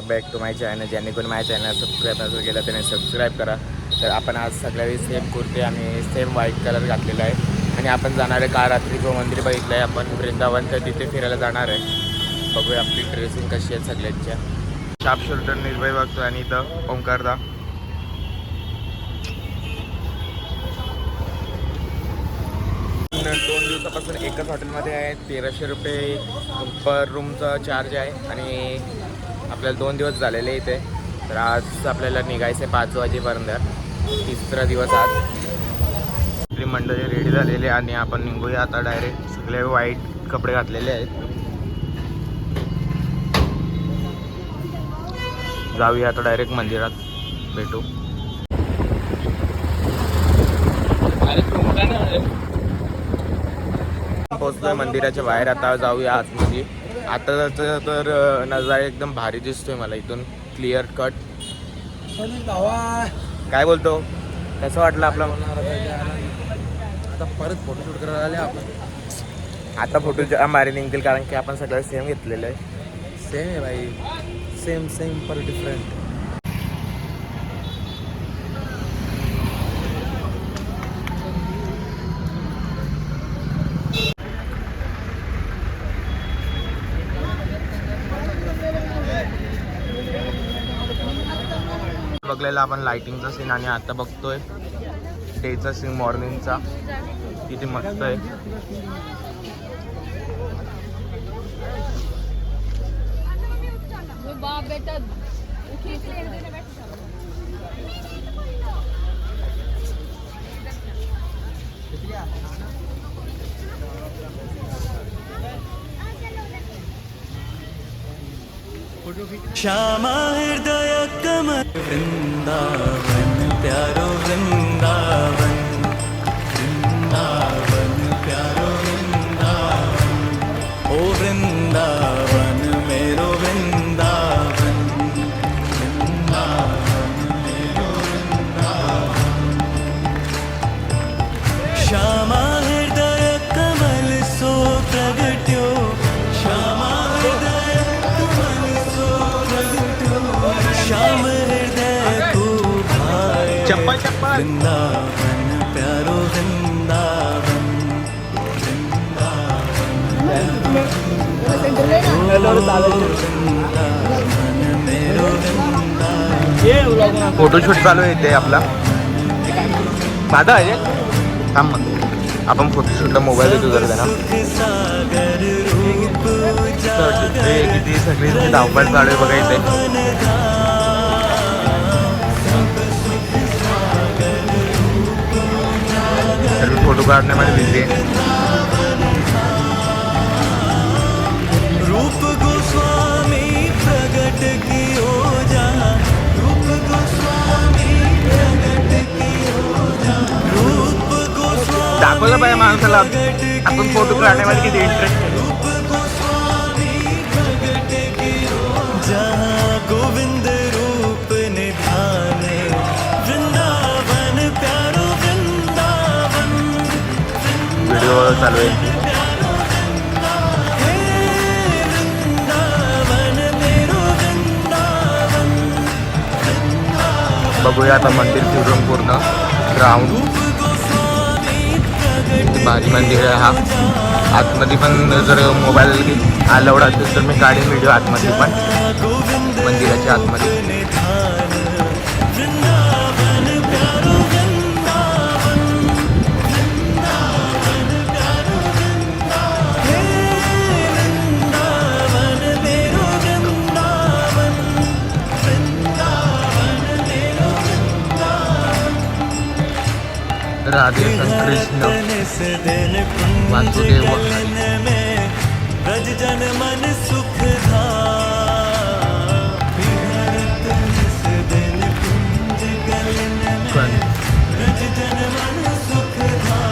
Welcome back to my channel. ज्यांनी कोणी माझ्या चॅनल सबस्क्राईब नसेल केलं त्याने सबस्क्राईब करा. तर आपण आज सगळ्यावेळी सेम कुर्ती आणि सेम व्हाईट कलर घातलेला आहे आणि आपण जाणार आहे काल रात्री जो मंदिर बघितलं आहे आपण वृंदावन, तर तिथे फिरायला जाणार आहे. बघूया आपली ड्रेसिंग कशी आहे सगळ्यांच्या. शाप शोल्डर निर्भय बघतो आणि इथं ओंकारदा. दोन दिवसापासून एकच हॉटेलमध्ये आहे. 1300 रुपये पर रूमचा चार्ज आहे आणि आपल्याला 2 दिवस झालेले इथे. तर आज आपल्याला निघायचं आहे 5 वाजेपर्यंत. तिसरा दिवस आज. आपली मंडळी रेडी झालेली आणि आपण निघूया आता डायरेक्ट. सगळे व्हाईट कपडे घातलेले आहेत. जाऊया आता डायरेक्ट मंदिरात. भेटू. पोहोचलोय मंदिराच्या बाहेर. आता जाऊया आतमध्ये. आता तर नजारा एकदम भारी दिसतोय मला इथून. Clear cut. काय बोलतो, कसं वाटलं आपला? आता परत फोटोशूट करायला आले आपण. आता फोटो भारी निघतील कारण की आपण सगळं सेम घेतलेलं आहे. सेम आहे भाई, सेम सेम पर डिफरंट. बघलेला आपण लाइटिंगचा सीन आणि आता बघतोय डेचा सीन मॉर्निंगचा. किती मस्त आहे. श्यामा हृदय कमल वृंदावन प्यारो वृंदावन, वृंदावन प्यारो वृंदावन, ओ वृंदावन मेरो वृंदावन, वृंदावन मेरो वृंदावन. श्यामा हृदय कमल सो प्रगट्यो, श्यामा श्याम हृदय को भाए वृंदावन प्यारो वृंदावन, वृंदावन मेरो वृंदावन. फोटोशूट चालू आहे इथे आपला. माझा आहे थांब. आपण फोटोशूटला मोबाईल देतो जर त्यांना. किती सगळी धावपळ चालू आहे बघा इथे. फोटो काढण्यामध्ये बिझी आहे. रूप गोस्वामी प्रगट कियो जा, रूप गोस्वामी प्रगट कियो जा, रूप गोस्वामी दाखवलं पाहिजे माणसाला आपण फोटो काढण्यामध्ये किती इंटरेस्ट आहे. रूप गोस्वामी प्रगट कियो जहाँ गोविंद रूप निधाने, वृंदावन प्यारो वृंदावन. व्हिडिओ चालू आहे. बघूया आता मंदिर फिरून पूर्ण ग्राउंड. भारी मंदिर आहे हा. आतमध्ये पण जर मोबाईल अलाउड असेल तर मी काढीन व्हिडिओ आतमध्ये पण, मंदिराच्या आतमध्ये. राधे कृष्ण वासुदेव ब्रज जन मन सुख धा, कुंज गलन में ब्रज जन मन सुख धा.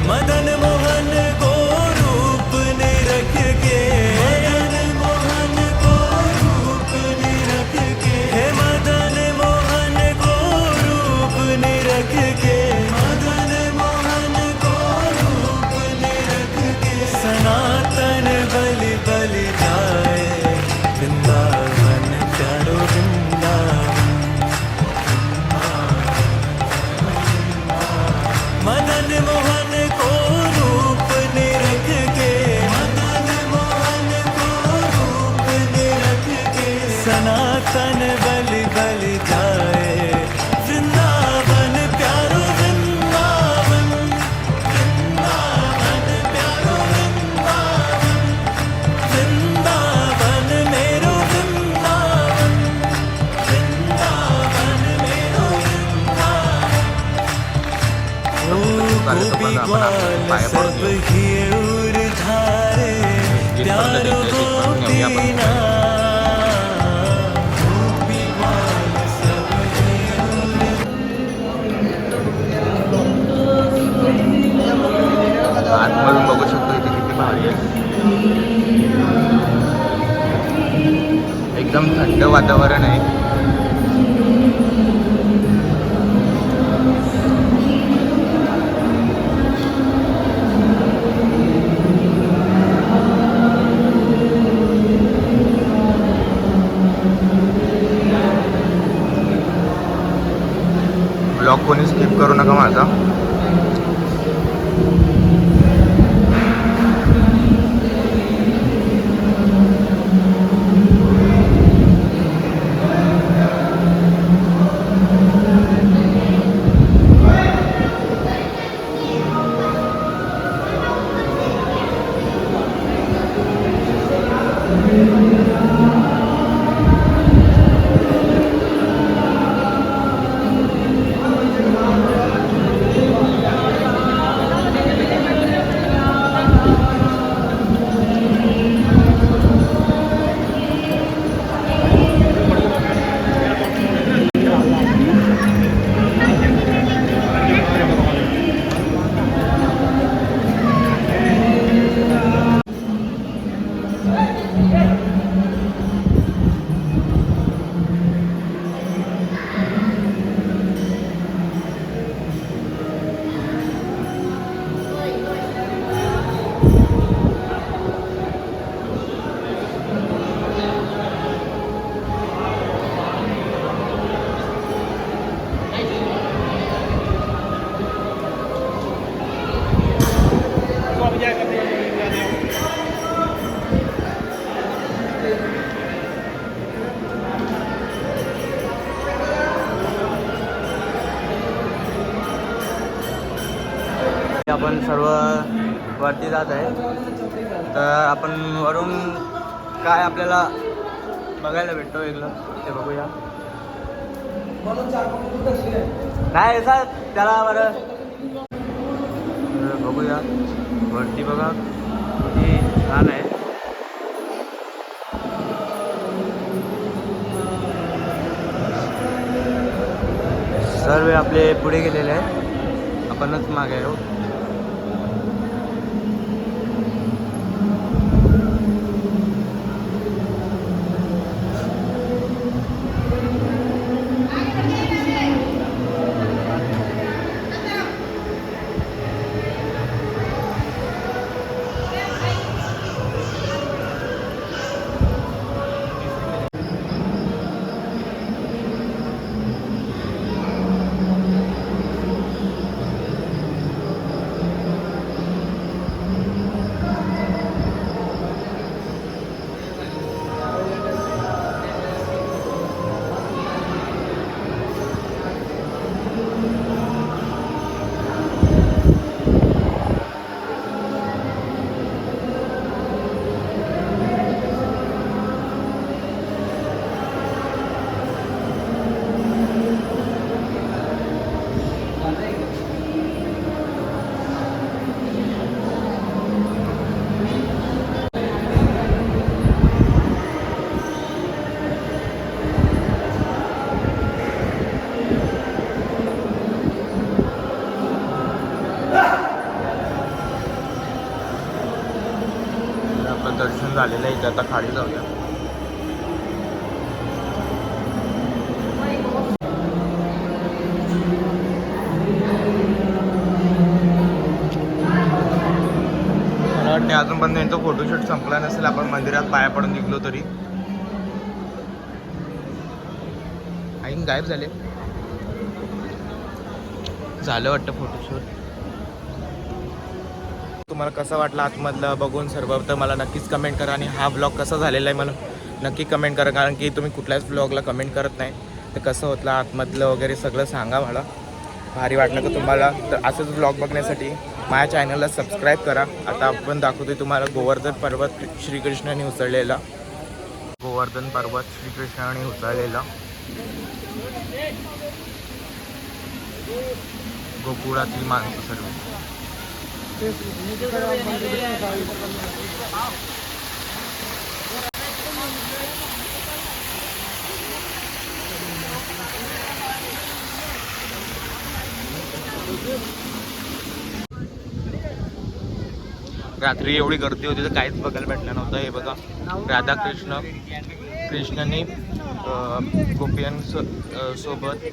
मदन मोहन को रूप निरख के, मदन मोहन को रूप निरख के, हे मदन मोहन को रूप निरख के, मदन मोहन को रूप निरख के, सनातन झाले तोपर्यंत आपण आपल्या पाया पडून घेऊ. जिथपर्यंत निघले तिथपर्यंत नेऊया आपण. आतमधून बघू शकतो इथे किती भारी आहे. एकदम थंड वातावरण आहे. ब्लॉग कोणी स्किप करू नका माझा. आपण सर्व वरती जात आहे. तर आपण वरून काय आपल्याला बघायला भेटतो वेगळं ते बघूया. नाही सर त्याला बरं बघूया. वरती बघा किती छान आहे. सर्व आपले पुढे गेलेले आहे, आपणच मागे आहो. दर्शन झालेलं आहे. इथे आता खाली जाऊया. मला वाटते अजून पण त्यांचा फोटोशूट संपला नसेल. आपण मंदिरात पाया पडून निघलो तरी. आई गायब झाले. झालं वाटतं फोटोशूट. तुम्हाला कसं वाटलं आतमधलं बघून सर्व तर मला नक्कीच कमेंट करा. आणि हा ब्लॉग कसा झालेला आहे मला नक्की कमेंट करा. कारण की तुम्ही कुठल्याच ब्लॉगला कमेंट करत नाही. तर कसं होतं आतमधलं वगैरे सगळं सांगा मला. भारी वाटलं का तुम्हाला. तर असंच ब्लॉग बघण्यासाठी माझ्या चॅनलला सबस्क्राईब करा. आता आपण दाखवतोय तुम्हाला गोवर्धन पर्वत श्रीकृष्णाने उचललेला. गोवर्धन पर्वत श्रीकृष्णाने उचललेला. गोकुळातील माणसं सर्व. रात्री एवढी गर्दी होती तर काहीच बघायला भेटलं नव्हतं. हे बघा कृष्णाने सोबत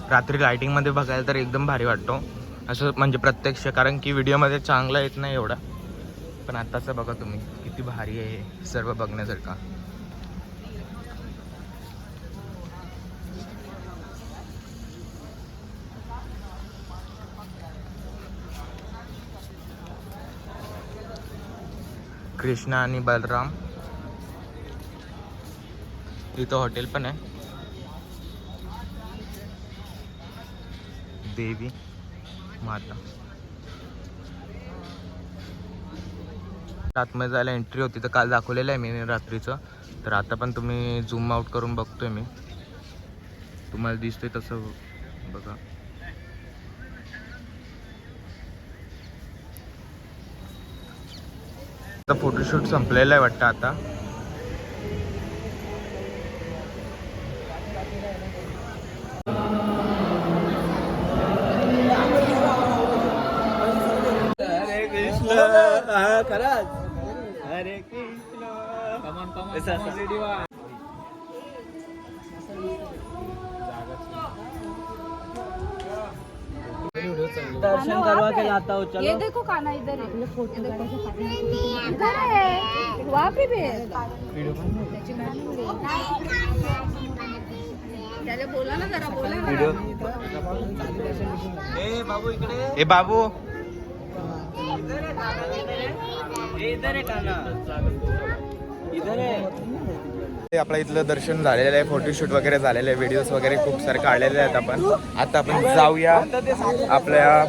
रात्री लाइटिंगमध्ये बघायला तर एकदम भारी वाटतो असं, म्हणजे प्रत्यक्ष, कारण की व्हिडिओमध्ये चांगला येत नाही एवढा. पण आताचं बघा तुम्ही किती भारी आहे सर्व बघण्यासारखं. कृष्णा आणि बलराम. इथं हॉटेल पण आहे. देवी माता. आतमध्ये जायला एंट्री होती तर काल दाखवलेलं आहे मी रात्रीचं. तर आता पण तुम्ही झूम आउट करून बघतोय मी, तुम्हाला दिसतंय तसं बघा. आता फोटोशूट संपलेलं आहे वाटतं आता. हरे कृष्ण. दर्शन करवा के लाता हूँ. चलो. ये देखो काना इधर है. इधर है. वहाँ पे भी है. त्याला बोला ना जरा, बोला ना. ए बाबू इकडे. ए बाबू, इधर आहे काना. इधर आहे. आपल्या इथलं दर्शन झालेलं आहे, फोटोशूट वगैरे झालेलं आहे, व्हिडिओज वगैरे खूप सारे काढलेले आहेत आपण. आता आपण जाऊया आपल्या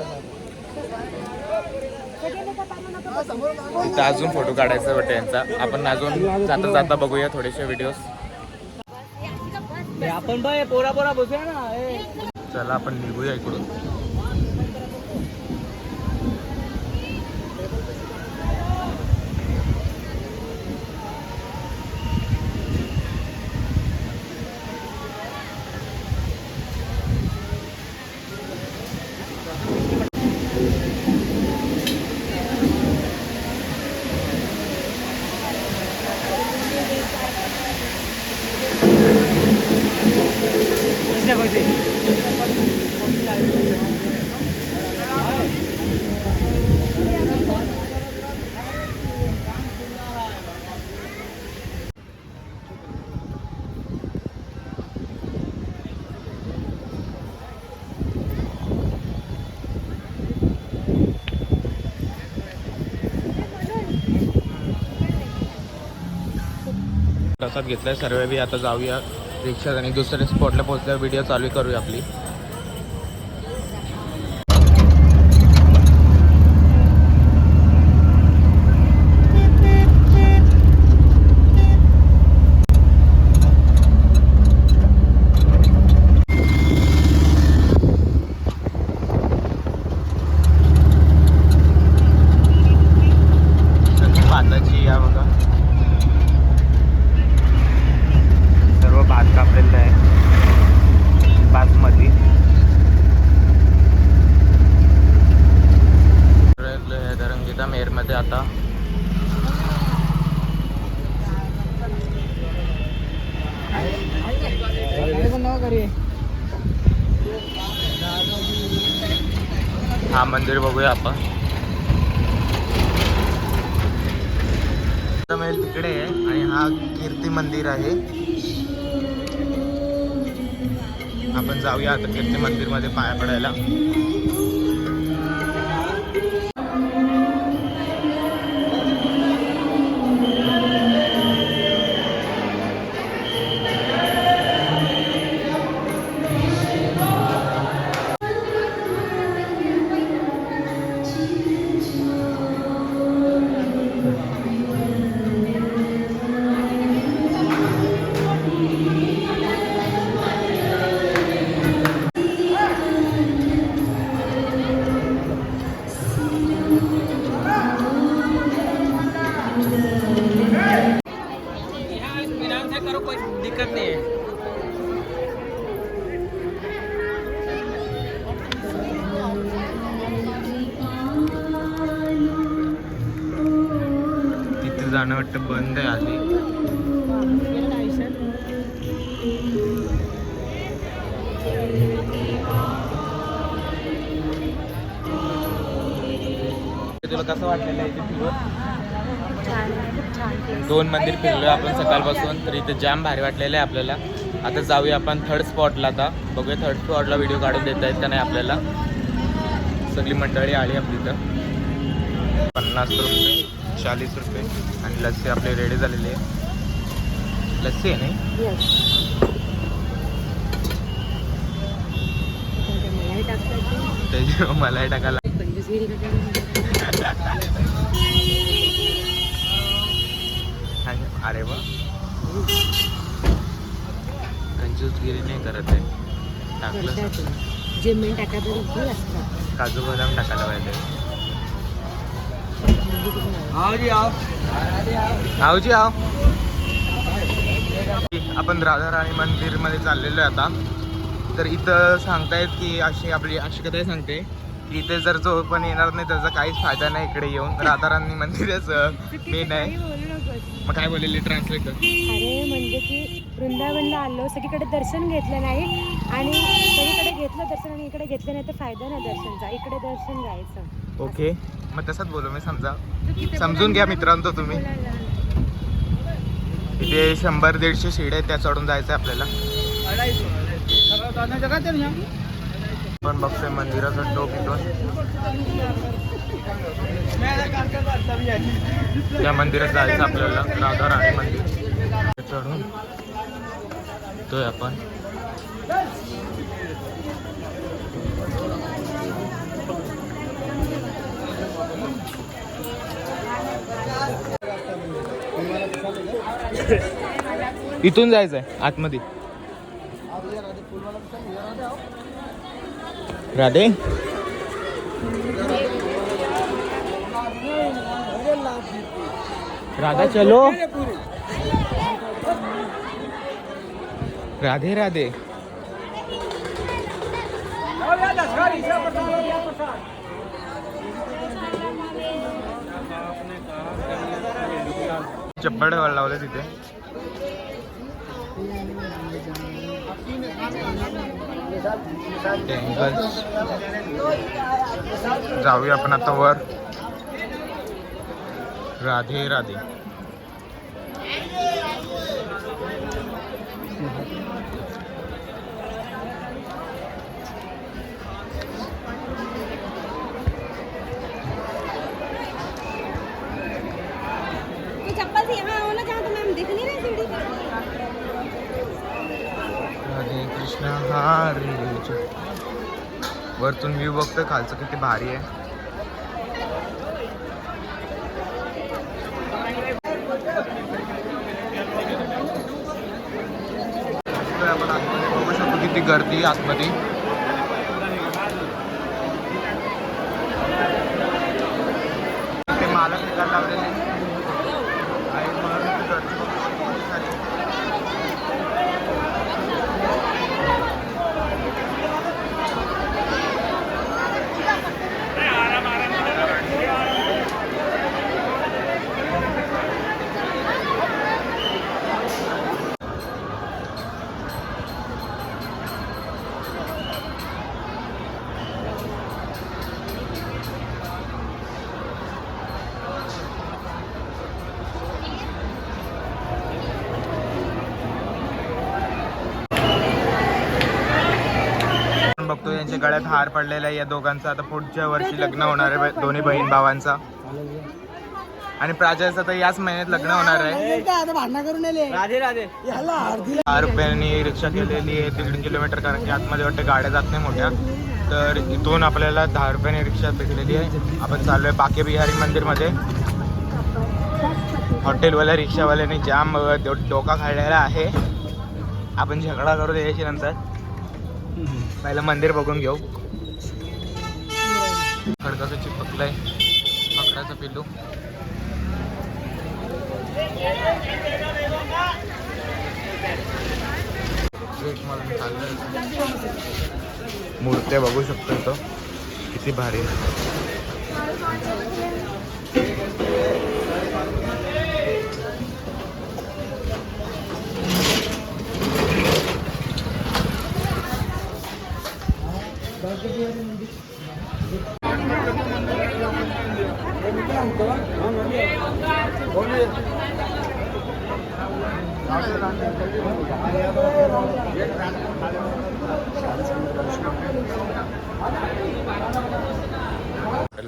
इथं, अजून फोटो काढायचा वाटतं यांचा. आपण अजून जाता जाता बघूया थोडेसे व्हिडिओज. आपण बाय पोरा पोरा बसूया ना. चला आपण निघूया इकडून. प्रसाद घेतलाय सर्व बी. आता जाऊया रिक्षात आणि दुसऱ्या स्पॉटला पोहोचल्यावर व्हिडिओ चालू करूया आपली. भाताची या बघा, सर्व भात कापलेलं आहे बासमती. रंगीता मेहरमध्ये आता हा मंदिर बघूया आपण. महल तिकडे आहे आणि हा कीर्ती मंदिर आहे. आपण जाऊया आता कीर्ती मंदिर मध्ये पाया पडायला. जाणं वाटतं बंद आहे आधी. तुला कसं वाटलेलं आहे इथे फिरून? छान छान place. 2 मंदिर फिरलोय आपण सकाळपासून, तर इथे जाम भारी वाटलेलं आहे आपल्याला. आता जाऊया आपण थर्ड स्पॉटला. आता बघूया थर्ड स्पॉटला व्हिडिओ काढून देता येत का नाही आपल्याला. सगळी मंडळी आली आपली इथं. 50 रुपये, 40 रुपये आणि लस्सी आपली रेडी झालेली आहे. लस्सी आहे नाही Yes. मलाही टाकतात ते. त्याची मलाही टाकायला. पंचवीसगिरी अरे वा, कंजूसगिरी नाही करत आहे. टाकलं जे मेन टाकायचं ते असतं. काजू बदाम टाकायला पाहिजे. आवजी आव. आपण राधाराणी मंदिरमध्ये चाललेलो आहे आता. तर इथं सांगतायत की अशी आपली कथा सांगते की इथे जर जो पण येणार नाही त्याचा काहीच फायदा नाही इकडे येऊन. राधाराणी मंदिरच मेन आहे. मग काय बोललेली ट्रान्सलेट कर. अरे म्हणजे की वृंदावनला आलो, सगळीकडे दर्शन घेतलं नाही आणि सगळीकडे घेतलं दर्शन आणि इकडे घेतलं नाही तर फायदा नाही दर्शनचा. इकडे दर्शन घ्यायचं. ओके, मग तसंच बोलू मी. समजून घ्या मित्रांनो तुम्ही. इथे 100-150 शिड्या आहेत, त्या चढून जायचं आहे आपल्याला. पण बघतोय मंदिराचा टोप इथून. त्या मंदिरात जायचं आपल्याला, राधाराणी मंदिर. चढून येतोय आपण. इथून जायचंय आतमध्ये. राधे राधा चलो. राधे राधे. चप्पल लावले तिथे. टेम्पल्स जाऊया आपण आता वर. राधे राधे. चप्पल यहाँ हो ना जहाँ तो मैम दिख नहीं रही सीढ़ी. हरे कृष्ण हरे. वरतून व्ह्यू बघतोय खालचं किती भारी आहे. आपण आतमध्ये बघू शकतो किती गर्दी आतमध्ये. ते मालक निघायला लावलेले आणि म्हणून गर्दी बघू शकतो किती सारी. बघतो यांच्या गळ्यात हार पडलेला आहे या दोघांचा. आता पुढच्या वर्षी लग्न होणार आहे दोन्ही बहीण भावांचा. आणि प्राजलचं तर याच महिन्यात लग्न होणार आहे. 10 रुपयांनी रिक्षा केलेली आहे 1.5 किलोमीटर, कारण की आतमध्ये वाटतं गाड्या जात नाही मोठ्या. तर इथून आपल्याला 10 रुपयांनी रिक्षा भेटलेली आहे. आपण चालू आहे बाके बिहारी मंदिरमध्ये. हॉटेलवाल्या रिक्षावाल्याने जाम डोका खाल्लेला आहे. आपण झगडा करू द्यायची नंतर. पहिलं मंदिर बघून घेऊ. खडकाचं चिपकलंय मकडाचं पिल्लू. मूर्त्या बघू शकतो इथं किती भारी.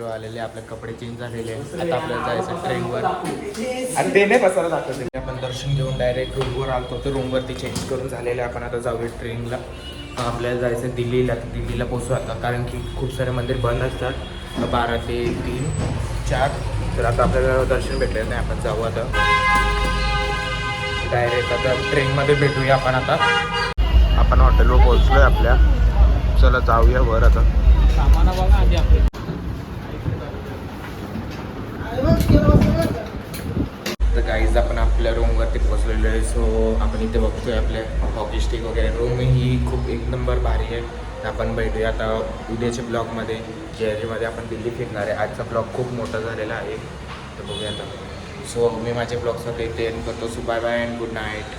आलेले आपले कपडे चेंज झालेले आहेत. आता आपल्याला जायचं ट्रेनवर आणि ते नाही पसारा दाखवते. आपण दर्शन घेऊन डायरेक्ट रूमवर आलतो तर रूमवरती चेंज करून झालेलं आहे. आपण आता जाऊया ट्रेनला. आपल्याला जायचं दिल्लीला. दिल्लीला पोचू आता, कारण की खूप सारे मंदिर बंद असतात 12 ते 3, 4. तर आता आपल्याला दर्शन भेटलेलं नाही. आपण जाऊ आता डायरेक्ट. आता ट्रेनमध्ये भेटूया आपण. आता आपण हॉटेलवर पोहोचलो आहे आपल्या. चला जाऊया वर आता. तर गाईज आपण आपल्या रूमवरती पोहोचलेलो आहे. सो आपण इथे बघतोय आपल्या हॉकी स्टिक वगैरे. रूम ही खूप एक नंबर भारी आहे. तर आपण भेटूया आता उद्याच्या ब्लॉगमध्ये, ज्यामध्ये आपण दिल्ली फिरणार आहे. आजचा ब्लॉग खूप मोठा झालेला आहे. तर बघूया आता. सो मी माझे ब्लॉगसाठी इथे एंड करतो. So bye bye and good night.